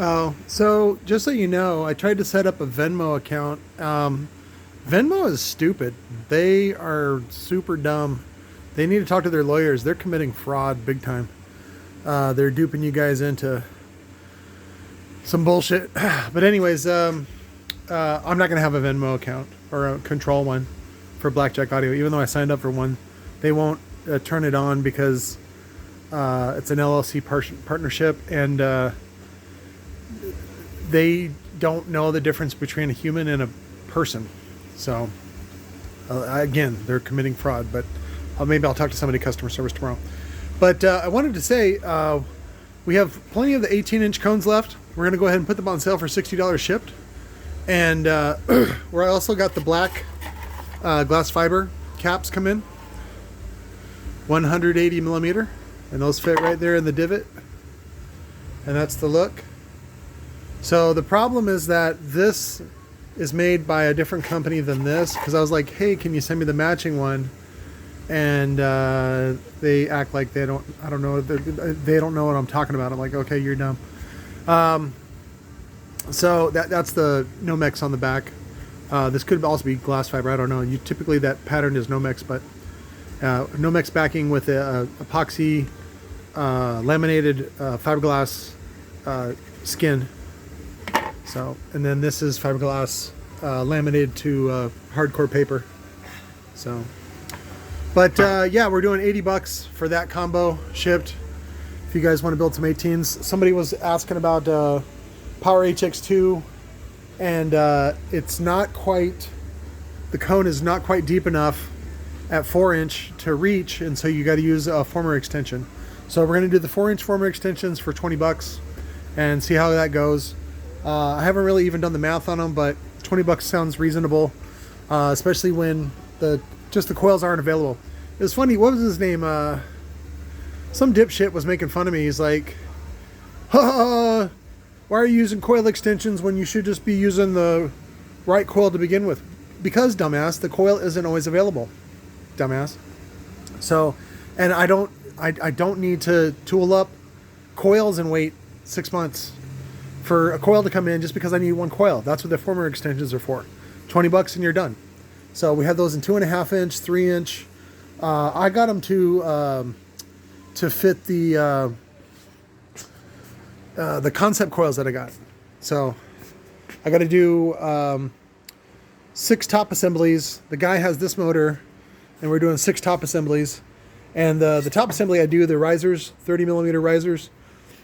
Oh, so just so you know, I tried to set up a Venmo account. Venmo is stupid. They are super dumb. They need to talk to their lawyers. They're committing fraud big time. They're duping you guys into some bullshit. But anyways, I'm not gonna have a Venmo account or a control one for BlackJackAudio, even though I signed up for one. They won't turn it on because it's an LLC partnership, and they don't know the difference between a human and a person. So again, they're committing fraud. But maybe I'll talk to somebody customer service tomorrow. But I wanted to say we have plenty of the 18-inch cones left. We're going to go ahead and put them on sale for $60 shipped. And we also got the black glass fiber caps come in, 180 millimeter, and those fit right there in the divot. And that's the look. So the problem is that this is made by a different company than this, because I was like, hey, can you send me the matching one? And they act like they don't know what I'm talking about. I'm like, okay, you're dumb. So that's the Nomex on the back. This could also be glass fiber, I don't know. Typically that pattern is Nomex, but Nomex backing with a epoxy laminated fiberglass skin. So, and then this is fiberglass laminated to hardcore paper. So, but yeah, we're doing $80 for that combo shipped. If you guys want to build some 18s, somebody was asking about Power HX2, and it's not quite, the cone is not quite deep enough at 4-inch to reach, and so you got to use a former extension. So we're going to do the 4-inch former extensions for $20 and see how that goes. I haven't really even done the math on them, but $20 sounds reasonable, especially when the coils aren't available. It was funny. What was his name? Some dipshit was making fun of me. He's like, why are you using coil extensions when you should just be using the right coil to begin with? Because, dumbass, the coil isn't always available. Dumbass. So, and I don't need to tool up coils and wait 6 months for a coil to come in just because I need one coil. That's what the former extensions are for. $20 and you're done. So we have those in 2.5-inch, 3-inch. I got them to fit the concept coils that I got. So I got to do 6 top assemblies. The guy has this motor, and we're doing 6 top assemblies. And the top assembly I do the risers, 30 millimeter risers.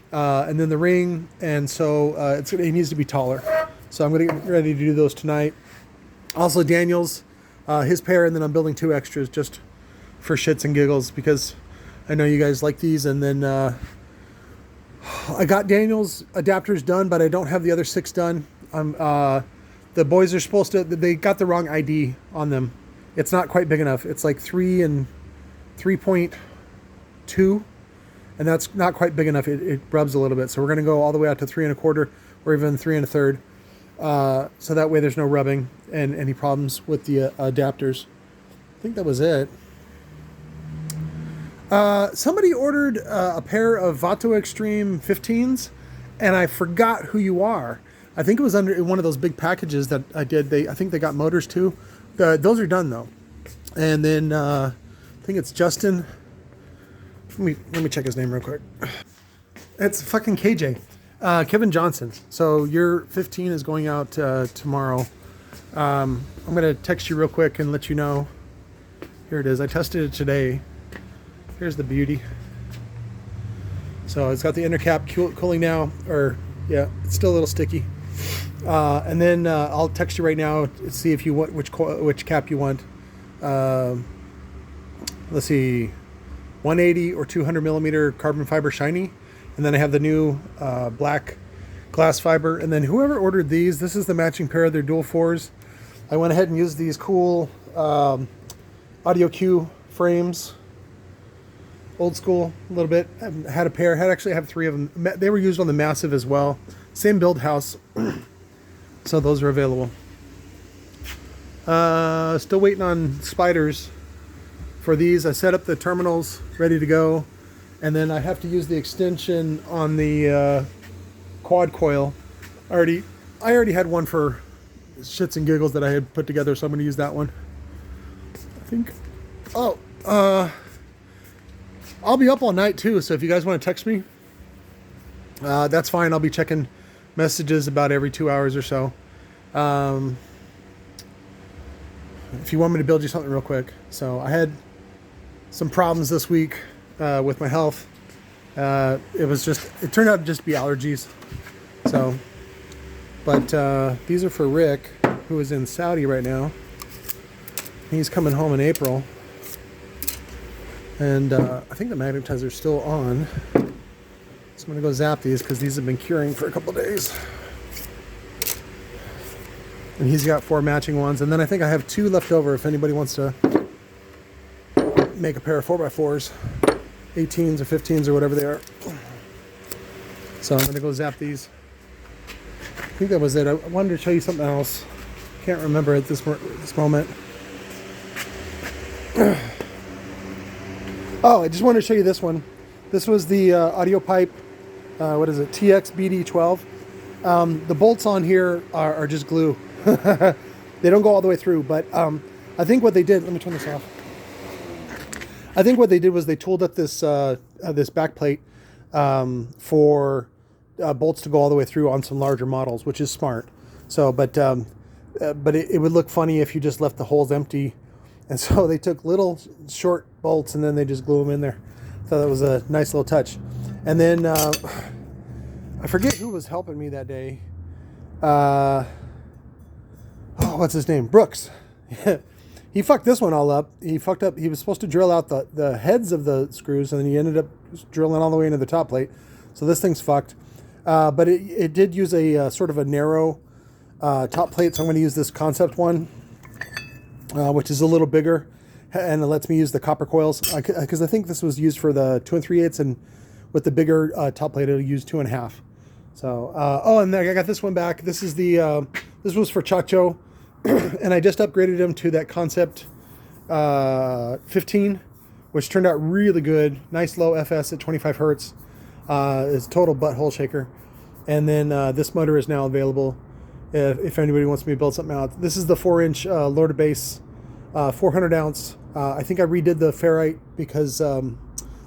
And then the ring, and so it needs to be taller. So I'm going to get ready to do those tonight. Also Daniel's, his pair, and then I'm building 2 extras just for shits and giggles because I know you guys like these. And then I got Daniel's adapters done, but I don't have the other 6 done. The boys are supposed to, they got the wrong ID on them. It's not quite big enough. It's like 3 and 3.2. And that's not quite big enough. It rubs a little bit. So we're going to go all the way out to 3 1/4 or even 3 1/3. So that way there's no rubbing and any problems with the adapters. I think that was it. Somebody ordered a pair of Vato Extreme 15s, and I forgot who you are. I think it was under one of those big packages that I did. I think they got motors too. Those are done though. And then I think it's Justin. Let me check his name real quick. It's fucking KJ. Kevin Johnson. So your 15 is going out tomorrow. I'm going to text you real quick and let you know. Here it is. I tested it today. Here's the beauty. So it's got the inner cap cooling now. Or, yeah, it's still a little sticky. And then I'll text you right now to see if you want which cap you want. Let's see. 180 or 200 millimeter carbon fiber shiny, and then I have the new black glass fiber. And then whoever ordered these, this is the matching pair of their dual 4s. I went ahead and used these cool audio cue frames, old school a little bit. I had a pair, actually have 3 of them. They were used on the Massive as well, same build house. So those are available. Still waiting on spiders for these. I set up the terminals ready to go, and then I have to use the extension on the quad coil. I already had one for shits and giggles that I had put together, so I'm going to use that one. I think. Oh, I'll be up all night too, so if you guys want to text me, that's fine. I'll be checking messages about every 2 hours or so. If you want me to build you something real quick. So I had some problems this week with my health. It turned out to just be allergies. So, but these are for Rick, who is in Saudi right now. He's coming home in April. And I think the magnetizer's still on. So I'm going to go zap these because these have been curing for a couple days. And he's got 4 matching ones. And then I think I have 2 left over if anybody wants to make a pair of 4x4s. 18s or 15s or whatever they are. So I'm going to go zap these. I think that was it. I wanted to show you something else. Can't remember at this moment. Oh, I just wanted to show you this one. This was the audio pipe, what is it, TX-BD12. The bolts on here are just glue. They don't go all the way through, but I think what they did, let me turn this off. I think what they did was they tooled up this this back plate for bolts to go all the way through on some larger models, which is smart. So, but it would look funny if you just left the holes empty. And so they took little short bolts and then they just glue them in there. So that was a nice little touch. And then I forget who was helping me that day. Oh, what's his name? Brooks. He fucked this one all up. He fucked up. He was supposed to drill out the heads of the screws, and then he ended up drilling all the way into the top plate. So this thing's fucked. But it did use a sort of a narrow top plate. So I'm going to use this concept one, which is a little bigger, and it lets me use the copper coils because I think this was used for the 2 3/8, and with the bigger top plate, it'll use 2 1/2. So oh, and I got this one back. This is the this was for Chacho. And I just upgraded him to that Concept 15, which turned out really good. Nice low FS at 25 hertz. It's total butthole shaker. And then this motor is now available if anybody wants me to build something out. This is the 4-inch lower to base 400 ounce. I think I redid the ferrite because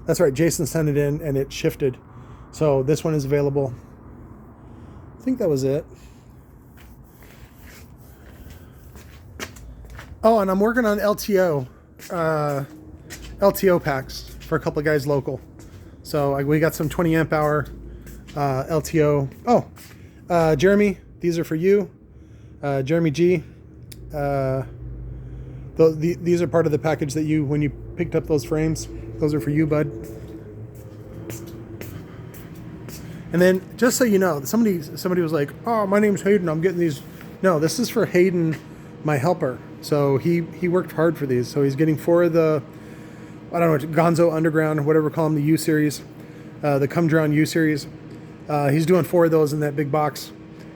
that's right, Jason sent it in and it shifted. So this one is available. I think that was it. Oh, and I'm working on LTO packs for a couple of guys local. So we got some 20 amp hour LTO. Oh, Jeremy, these are for you. Jeremy G. These are part of the package that when you picked up those frames, those are for you, bud. And then just so you know, somebody was like, "Oh, my name's Hayden. I'm getting these." No, this is for Hayden, my helper. So he worked hard for these. So he's getting 4 of the, I don't know, GONZO Underground, whatever we call them, the U series, the Come Drown U series. He's doing 4 of those in that big box,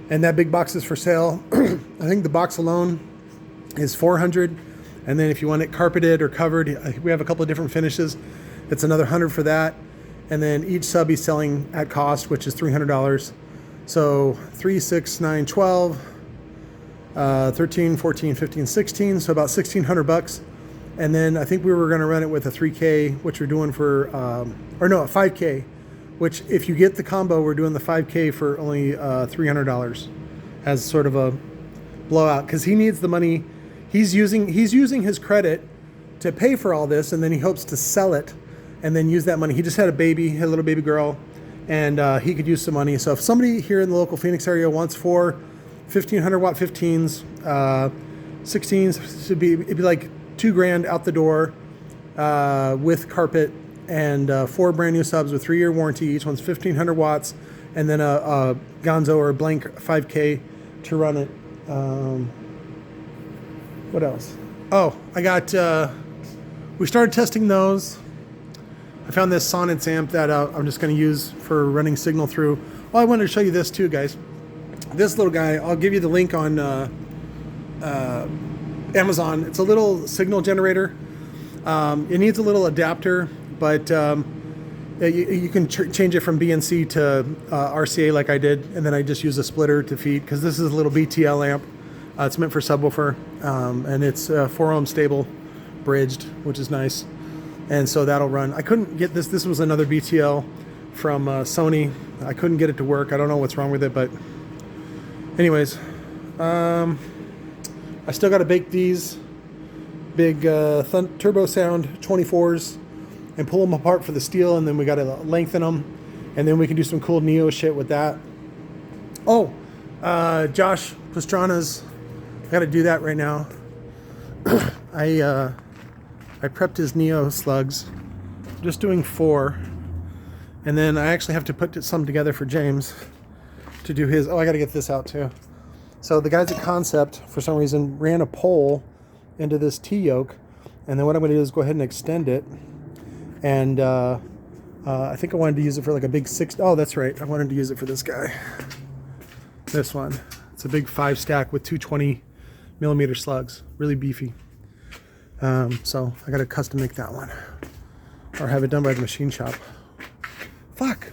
and that big box is for sale. I think the box alone is $400, and then if you want it carpeted or covered, we have a couple of different finishes. It's another $100 for that, and then each sub he's selling at cost, which is $300. So 3, 6, 9, 12. 13, 14, 15, 16, so about $1,600. And then I think we were going to run it with a 3K, which we're doing for, or no, a 5K, which if you get the combo, we're doing the 5K for only $300 as sort of a blowout, because he needs the money. He's using his credit to pay for all this, and then he hopes to sell it and then use that money. He just had a little baby girl, and he could use some money. So if somebody here in the local Phoenix area wants 4 1,500 watt 15s, 16s, it'd be like $2,000 out the door with carpet, and 4 brand new subs with 3-year warranty. Each one's 1,500 watts, and then a GONZO or blank 5K to run it. What else? Oh, I got. We started testing those. I found this Sonnets amp that I'm just going to use for running signal through. Well, I wanted to show you this too, guys. This little guy, I'll give you the link on Amazon. It's a little signal generator. It needs a little adapter, but You can change it from BNC to RCA like I did, and then I just use a splitter to feed, because this is a little BTL amp. It's meant for subwoofer, and it's 4 ohm stable, bridged, which is nice. And so that'll run. I couldn't get this. This was another BTL from Sony. I couldn't get it to work. I don't know what's wrong with it, but anyways, I still got to bake these big Turbo Sound 24s and pull them apart for the steel, and then we got to lengthen them, and then we can do some cool Neo shit with that. Oh, Josh Pastrana's, I got to do that right now. I prepped his Neo slugs, just doing 4, and then I actually have to put some together for James to do his. Oh, I got to get this out too. So the guys at Concept, for some reason, ran a pole into this T-yoke, and then what I'm going to do is go ahead and extend it. And I think I wanted to use it for like a big 6. Oh, that's right. I wanted to use it for this guy. This one. It's a big 5 stack with 220mm slugs. Really beefy. So I got to custom make that one, or have it done by the machine shop. Fuck.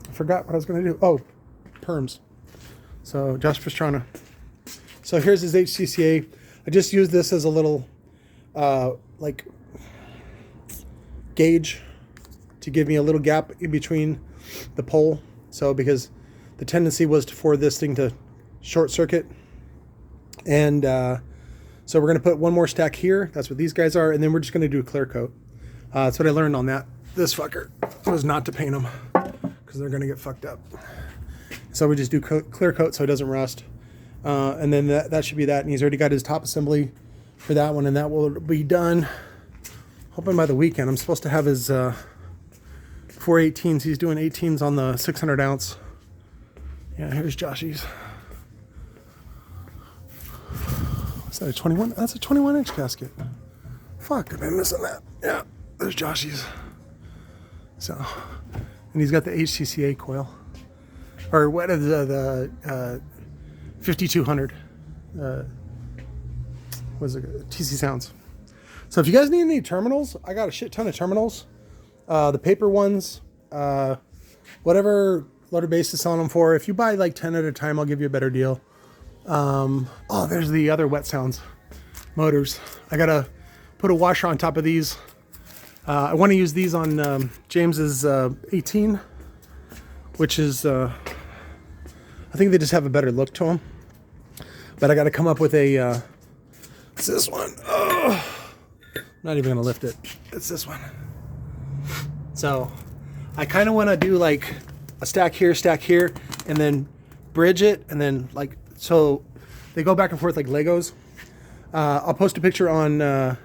I forgot what I was going to do. Oh, perms. So Josh Pastrana. So here's his HCCA. I just used this as a little like gauge to give me a little gap in between the pole. So because the tendency was for this thing to short circuit. And so we're going to put one more stack here. That's what these guys are. And then we're just going to do a clear coat. That's what I learned on that. This fucker was not to paint them, because they're going to get fucked up. So we just do clear coat so it doesn't rust. And then that should be that. And he's already got his top assembly for that one, and that will be done hoping by the weekend. I'm supposed to have his 418s. He's doing 18s on the 600 ounce. Yeah, here's Joshy's. Is that a 21? That's a 21-inch gasket. Fuck, I've been missing that. Yeah, there's Joshy's. So, and he's got the HCCA coil, or what is the 5200. Was it TC Sounds? So if you guys need any terminals, I got a shit ton of terminals. The paper ones, whatever loader base is selling them for. If you buy like 10 at a time, I'll give you a better deal. Oh, there's the other Wet Sounds motors. I gotta put a washer on top of these. I want to use these on James's 18, which is I think they just have a better look to them. But I got to come up with a. It's this one. Oh, I'm not even gonna lift it. It's this one. So I kind of want to do like a stack here, and then bridge it, and then like so they go back and forth like Legos. I'll post a picture on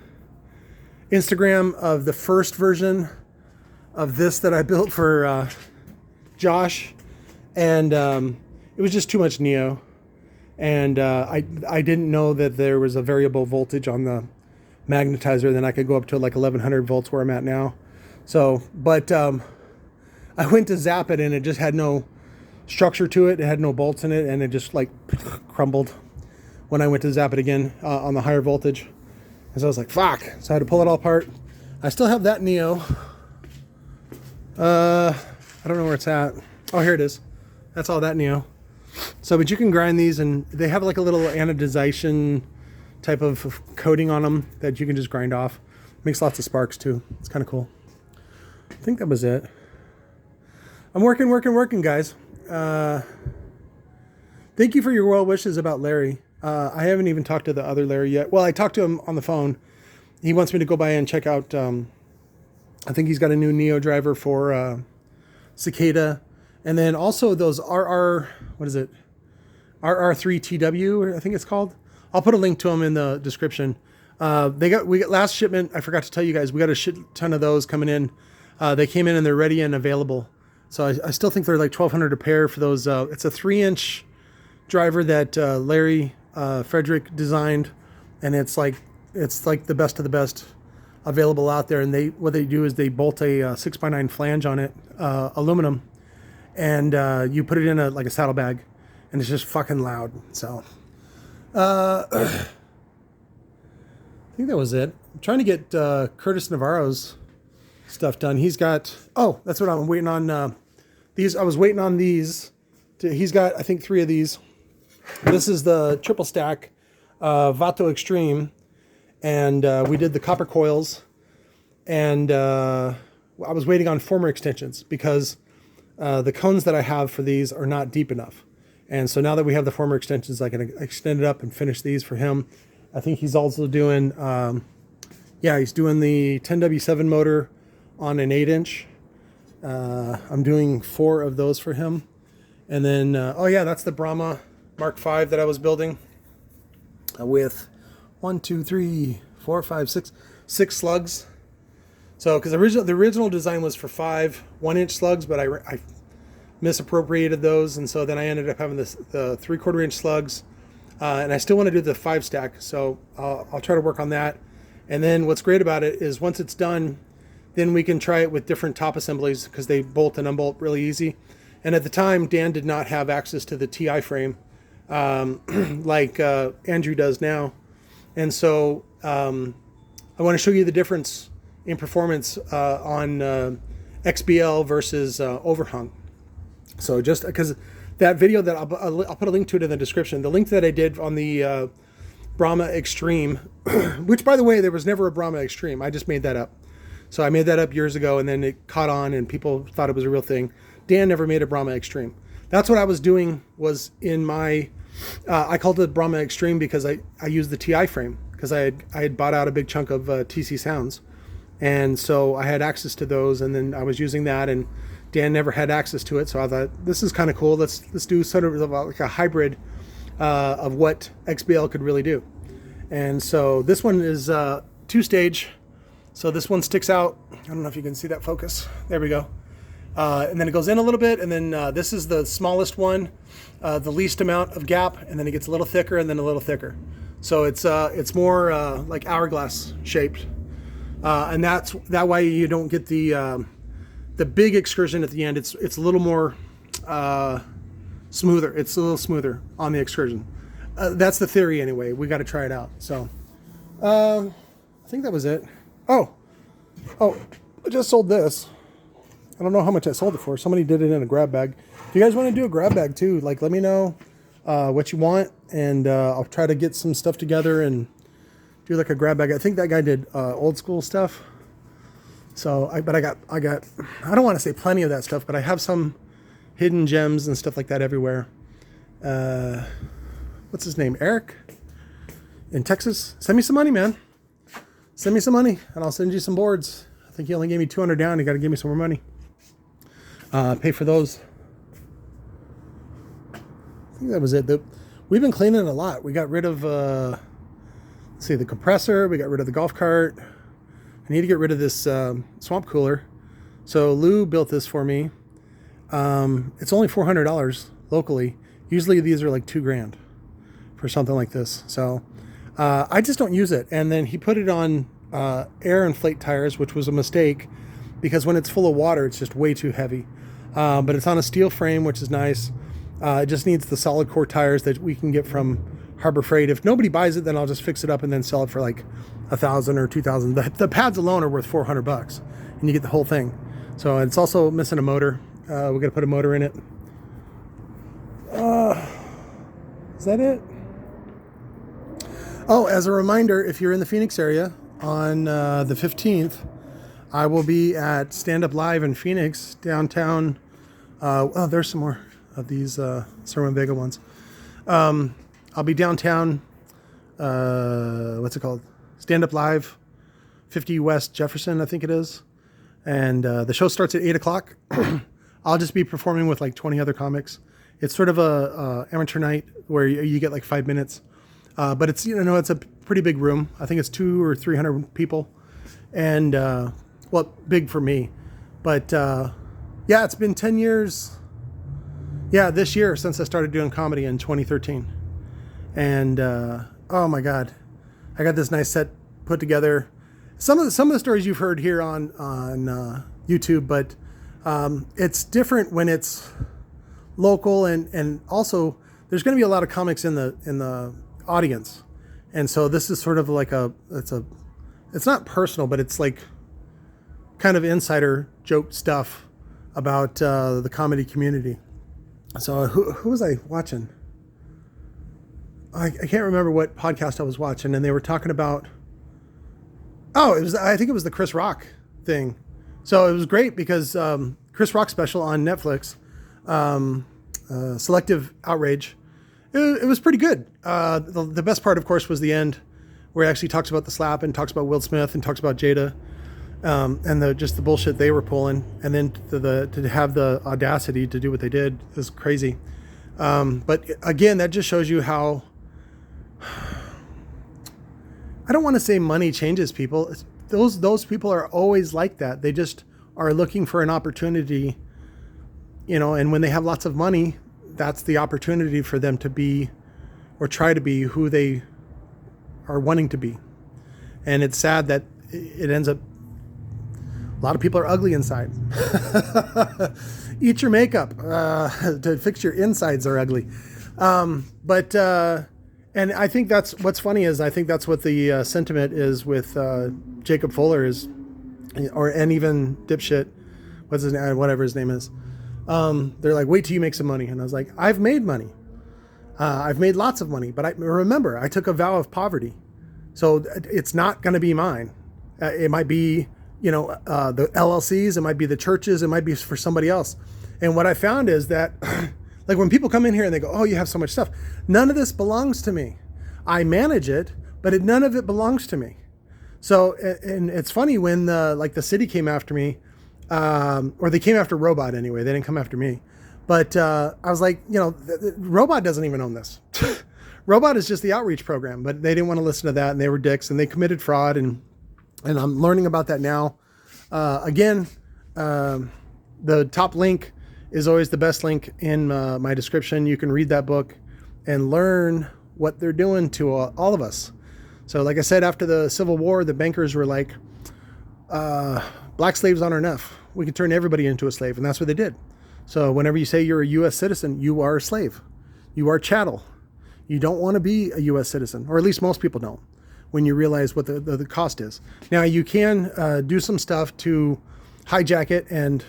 Instagram of the first version of this that I built for Josh, and it was just too much Neo, and I didn't know that there was a variable voltage on the magnetizer. Then I could go up to like 1100 volts where I'm at now. So, but I went to zap it, and it just had no structure to it. It had no bolts in it, and it just like crumbled when I went to zap it again on the higher voltage. And so I was like, fuck. So I had to pull it all apart. I still have that Neo. I don't know where it's at. Oh, here it is. That's all that Neo. So, but you can grind these, and they have like a little anodization type of coating on them that you can just grind off. Makes lots of sparks too. It's kind of cool. I think that was it. I'm working, guys. Thank you for your well wishes about Larry. I haven't even talked to the other Larry yet. Well, I talked to him on the phone. He wants me to go by and check out, I think he's got a new Neo driver for Cicada. And then also those RR3TW, I think it's called. I'll put a link to them in the description. We got last shipment. I forgot to tell you guys, we got a shit ton of those coming in. They came in and they're ready and available. So I still think they're like $1,200 a pair for those. It's a 3-inch driver that Larry Frederick designed, and it's like the best of the best available out there. And what they do is they bolt a 6x9 flange on it, aluminum, and you put it in like a saddlebag, and it's just fucking loud. So I think that was it. I'm trying to get Curtis Navarro's stuff done. He's got, oh, that's what I'm waiting on. These, I was waiting on these. He's got, I think, 3 of these. This is the triple stack Vato Extreme. And we did the copper coils. And I was waiting on former extensions because the cones that I have for these are not deep enough. And so now that we have the former extensions, I can extend it up and finish these for him. I think he's also doing, he's doing the 10W7 motor on an 8-inch. I'm doing 4 of those for him. And then, that's the Brahma Mark V that I was building with 6 slugs. So, because the original design was for 5 1-inch slugs, but I misappropriated those, and so then I ended up having the 3/4 inch slugs. And I still want to do the 5 stack, so I'll try to work on that. And then what's great about it is once it's done, then we can try it with different top assemblies because they bolt and unbolt really easy. And at the time, Dan did not have access to the TI frame like Andrew does now. And so I want to show you the difference in performance on XBL versus overhung. So just because that video that I'll put a link to it in the description. The link that I did on the Brahma Extreme, which by the way, there was never a Brahma Extreme. I just made that up. So I made that up years ago and then it caught on and people thought it was a real thing. Dan never made a Brahma Extreme. That's what I was doing was in my, I called it Brahma Extreme because I used the TI frame because I had bought out a big chunk of TC Sounds. And so I had access to those and then I was using that and Dan never had access to it. So I thought, this is kind of cool. Let's do sort of like a hybrid of what XBL could really do. And so this one is 2-stage. So this one sticks out. I don't know if you can see that focus. There we go. And then it goes in a little bit. And then this is the smallest one, the least amount of gap. And then it gets a little thicker and then a little thicker. So it's more like hourglass shaped. And that way you don't get the big excursion at the end. It's a little more smoother. It's a little smoother on the excursion. That's the theory anyway. We got to try it out. So I think that was it. Oh, I just sold this. I don't know how much I sold it for. Somebody did it in a grab bag. If you guys want to do a grab bag too, like let me know what you want, and I'll try to get some stuff together and do like a grab bag. I think that guy did old school stuff. So I got I don't want to say plenty of that stuff, but I have some hidden gems and stuff like that everywhere. What's his name? Eric in Texas. Send me some money, man. Send me some money and I'll send you some boards. I think he only gave me 200 down. You got to give me some more money. Pay for those. I think that was it. We've been cleaning a lot. We got rid of, let's see, the compressor. We got rid of the golf cart. I need to get rid of this swamp cooler. So Lou built this for me. It's only $400 locally. Usually these are like $2,000 for something like this. So I just don't use it. And then he put it on air inflate tires, which was a mistake because when it's full of water, it's just way too heavy. But it's on a steel frame, which is nice. It just needs the solid core tires that we can get from Harbor Freight. If nobody buys it, then I'll just fix it up and then sell it for like $1,000 or $2,000. The pads alone are worth $400 and you get the whole thing. So it's also missing a motor. We're gonna put a motor in it. Is that it? Oh, as a reminder, if you're in the Phoenix area on the 15th, I will be at Stand Up Live in Phoenix, downtown. Oh, there's some more of these Sermon Vega ones. I'll be downtown, what's it called? Stand Up Live, 50 West Jefferson, I think it is. And the show starts at 8 o'clock. I'll just be performing with like 20 other comics. It's sort of a amateur night where you get like 5 minutes. But it's, it's a pretty big room. I think it's 200 or 300 people. And, well, big for me. But, yeah, it's been 10 years. Yeah, this year since I started doing comedy in 2013. And, oh my God, I got this nice set put together. Some of the stories you've heard here on YouTube, but it's different when it's local, and also there's going to be a lot of comics in the audience, and so this is sort of like it's not personal, but it's like kind of insider joke stuff about the comedy community. So who was I watching? I can't remember what podcast I was watching, and they were talking about, I think it was the Chris Rock thing. So it was great because Chris Rock special on Netflix, Selective Outrage, it was pretty good. The best part, of course, was the end, where he actually talks about the slap and talks about Will Smith and talks about Jada, and just the bullshit they were pulling, and then to have the audacity to do what they did is crazy. But again, that just shows you how, I don't want to say money changes people. Those people are always like that. They just are looking for an opportunity, and when they have lots of money, that's the opportunity for them to be, or try to be, who they are wanting to be. And it's sad that it ends up, a lot of people are ugly inside. Eat your makeup to fix your insides are ugly. And I think that's what's funny is I think that's what the sentiment is with Jacob Fuller and even dipshit, what's his name, whatever his name is. They're like, wait till you make some money. And I was like, I've made money. I've made lots of money, but remember, I took a vow of poverty. So it's not going to be mine. It might be, the LLCs, it might be the churches, it might be for somebody else. And what I found is that like when people come in here and they go, oh, you have so much stuff. None of this belongs to me. I manage it, but none of it belongs to me. So, and it's funny when the city came after me, or they came after Robot anyway. They didn't come after me. But I was like, Robot doesn't even own this. Robot is just the outreach program, but they didn't want to listen to that, and they were dicks, and they committed fraud, and I'm learning about that now. Again, the top link is always the best link in my description. You can read that book and learn what they're doing to all of us. So like I said, after the Civil War, the bankers were like, black slaves aren't enough. We can turn everybody into a slave. And that's what they did. So whenever you say you're a U.S. citizen, you are a slave. You are chattel. You don't want to be a U.S. citizen, or at least most people don't, when you realize what the cost is. Now, you can do some stuff to hijack it and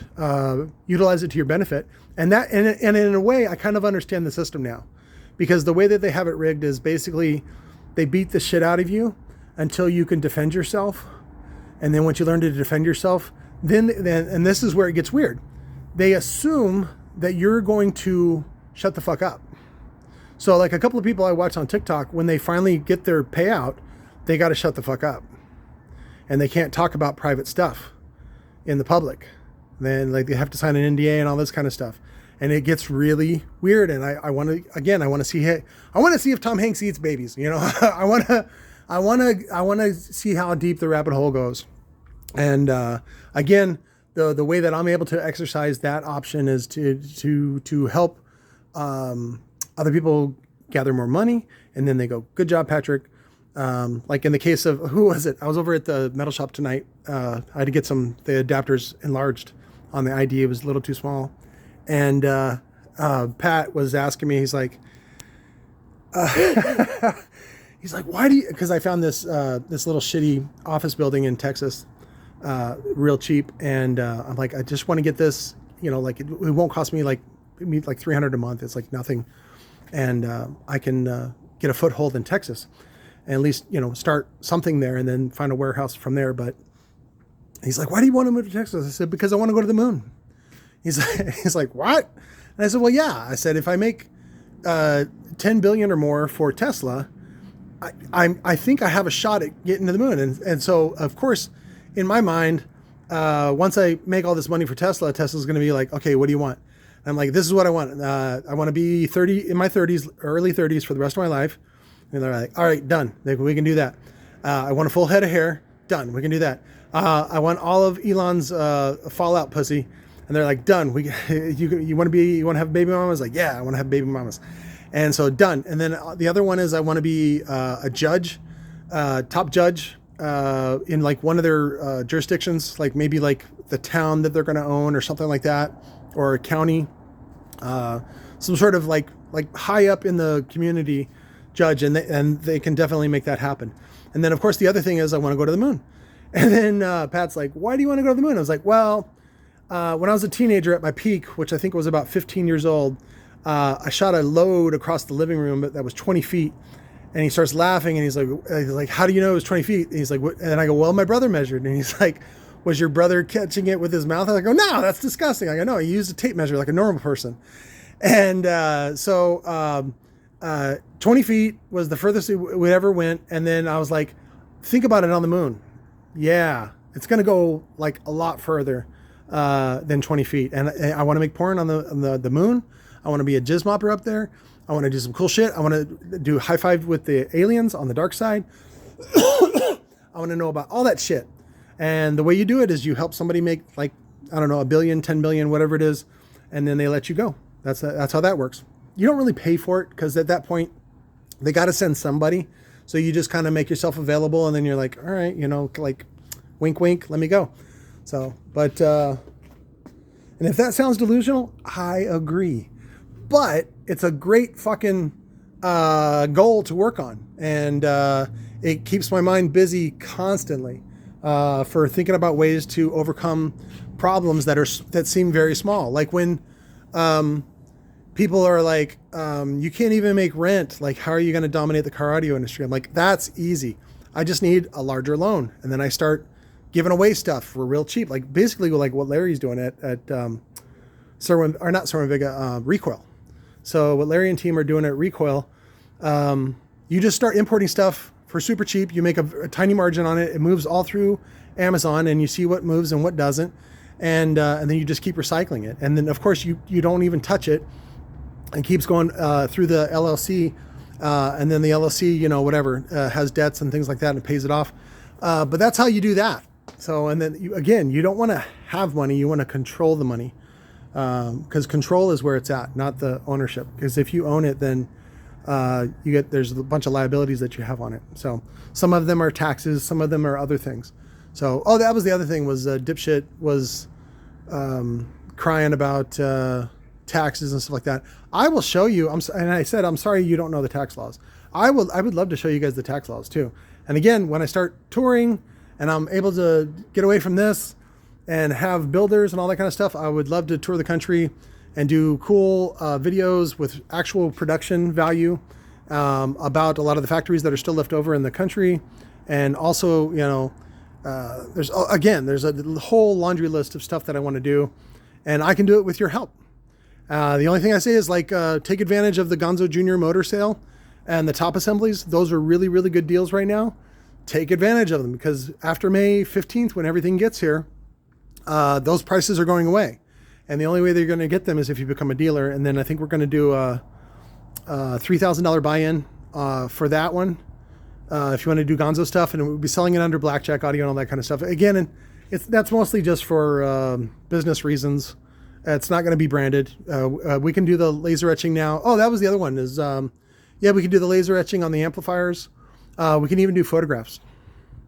utilize it to your benefit. And in a way, I kind of understand the system now, because the way that they have it rigged is basically they beat the shit out of you until you can defend yourself. And then once you learn to defend yourself, then and this is where it gets weird. They assume that you're going to shut the fuck up. So like a couple of people I watch on TikTok, when they finally get their payout, they got to shut the fuck up. And they can't talk about private stuff in the public. Then like they have to sign an NDA and all this kind of stuff. And it gets really weird. And I want to see if Tom Hanks eats babies. I want to see how deep the rabbit hole goes. And again, the way that I'm able to exercise that option is to help other people gather more money. And then they go, good job, Patrick. Like in the case of, who was it? I was over at the metal shop tonight. I had to get the adapters enlarged on the ID. It was a little too small. And Pat was asking me, he's like, why do you, because I found this little shitty office building in Texas, real cheap. And I'm like, I just want to get this, like it won't cost me like $300 a month. It's like nothing. And I can get a foothold in Texas. And at least, start something there and then find a warehouse from there. But he's like, why do you want to move to Texas? I said, because I want to go to the moon. He's like, what? And I said, well, yeah. I said, if I make 10 billion or more for Tesla, I think I have a shot at getting to the moon. And so, of course, in my mind, once I make all this money for Tesla, Tesla's going to be like, okay, what do you want? And I'm like, this is what I want. I want to be in my 30s, early 30s for the rest of my life. And they're like, all right, done. We can do that. I want a full head of hair. Done. We can do that. I want all of Elon's Fallout pussy. And they're like, done. You want to have baby mamas? Like, yeah, I want to have baby mamas. And so done. And then the other one is I want to be a judge, top judge in like one of their jurisdictions, like maybe like the town that they're going to own or something like that, or a county, some sort of like high up in the community judge, and they can definitely make that happen. And then of course the other thing is I want to go to the moon. And then Pat's like, why do you want to go to the moon? I was like, well, when I was a teenager at my peak, which I think was about 15 years old, I shot a load across the living room that was 20 feet. And he starts laughing and he's like, how do you know it was 20 feet? And he's like, what? And I go, well, my brother measured. And he's like, was your brother catching it with his mouth? I go, no, that's disgusting. I go, no, he used a tape measure like a normal person. And 20 feet was the furthest we ever went. And then I was like, think about it on the moon. Yeah, it's going to go like a lot further than 20 feet. And I want to make porn on the moon. I want to be a jizz mopper up there. I want to do some cool shit. I want to do high five with the aliens on the dark side. I want to know about all that shit. And the way you do it is you help somebody make like, I don't know, 1 billion, 10 billion, whatever it is. And then they let you go. That's how that works. You don't really pay for it because at that point they got to send somebody. So you just kind of make yourself available and then you're like, all right, you know, like wink, wink, let me go. So, but, and if that sounds delusional, I agree. But it's a great fucking goal to work on. And it keeps my mind busy constantly for thinking about ways to overcome problems that seem very small. Like when people are like, you can't even make rent. Like, how are you going to dominate the car audio industry? I'm like, that's easy. I just need a larger loan. And then I start giving away stuff for real cheap. Like basically like what Larry's doing at Recoil. So what Larry and team are doing at Recoil, you just start importing stuff for super cheap. You make a tiny margin on it. It moves all through Amazon and you see what moves and what doesn't. And then you just keep recycling it. And then of course you don't even touch it and keeps going through the LLC. And then the LLC, you know, whatever, has debts and things like that and it pays it off. But that's how you do that. So, and then you don't want to have money. You want to control the money. Because control is where it's at, not the ownership. Because if you own it, then there's a bunch of liabilities that you have on it. So some of them are taxes, some of them are other things. So, that was the other thing was Dipshit was crying about taxes and stuff like that. I will show you. And I said, I'm sorry you don't know the tax laws. I would love to show you guys the tax laws too. And again, when I start touring and I'm able to get away from this and have builders and all that kind of stuff, I would love to tour the country and do cool videos with actual production value about a lot of the factories that are still left over in the country. And also, you know, there's a whole laundry list of stuff that I want to do, and I can do it with your help. The only thing I say is like, take advantage of the GONZO Jr motor sale and the top assemblies. Those are really, really good deals right now. Take advantage of them because after May 15th, when everything gets here, those prices are going away. And the only way they're going to get them is if you become a dealer. And then I think we're going to do a $3,000 buy-in for that one. If you want to do GONZO stuff, and we'll be selling it under BlackJackAudio and all that kind of stuff. Again, and that's mostly just for business reasons. It's not going to be branded. We can do the laser etching now. Oh, that was the other one is, we can do the laser etching on the amplifiers. We can even do photographs.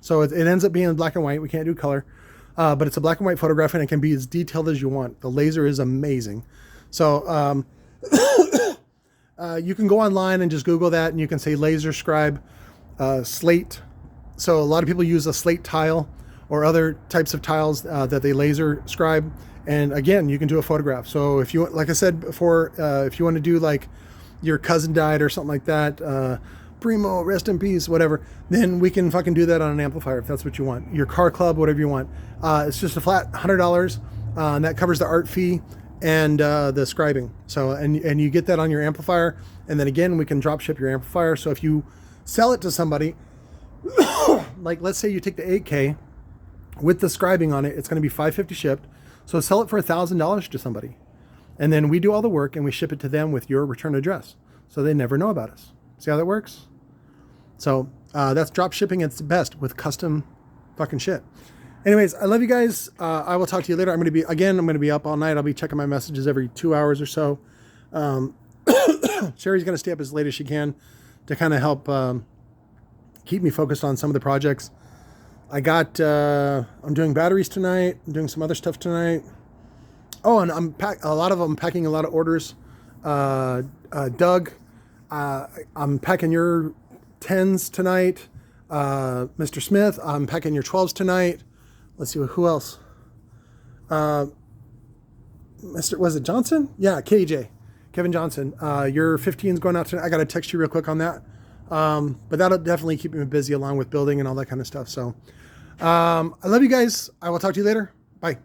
So it ends up being in black and white. We can't do color. But it's a black and white photograph and it can be as detailed as you want. The laser is amazing. So you can go online and just Google that and you can say laser scribe slate. So a lot of people use a slate tile or other types of tiles that they laser scribe. And again, you can do a photograph. So if you, like I said before, if you want to do like your cousin died or something like that, Primo, rest in peace, whatever, then we can fucking do that on an amplifier if that's what you want. Your car club, whatever you want. It's just a flat $100, and that covers the art fee and the scribing. So, and you get that on your amplifier, and then again, we can drop ship your amplifier. So if you sell it to somebody, like let's say you take the 8K with the scribing on it, it's going to be $550 shipped. So sell it for $1,000 to somebody, and then we do all the work and we ship it to them with your return address, so they never know about us. See how that works? So that's drop shipping. It's the best with custom fucking shit. Anyways, I love you guys. I will talk to you later. I'm going to be up all night. I'll be checking my messages every 2 hours or so. Sherry's going to stay up as late as she can to kind of help keep me focused on some of the projects. I'm doing batteries tonight. I'm doing some other stuff tonight. Oh, and I'm packing a lot of orders. Doug, I'm packing your 10s tonight. Mr. Smith, I'm packing your 12s tonight. Let's see, who else? Was it Johnson? Yeah, KJ. Kevin Johnson. Your 15's going out tonight. I got to text you real quick on that. But that'll definitely keep me busy along with building and all that kind of stuff. So I love you guys. I will talk to you later. Bye.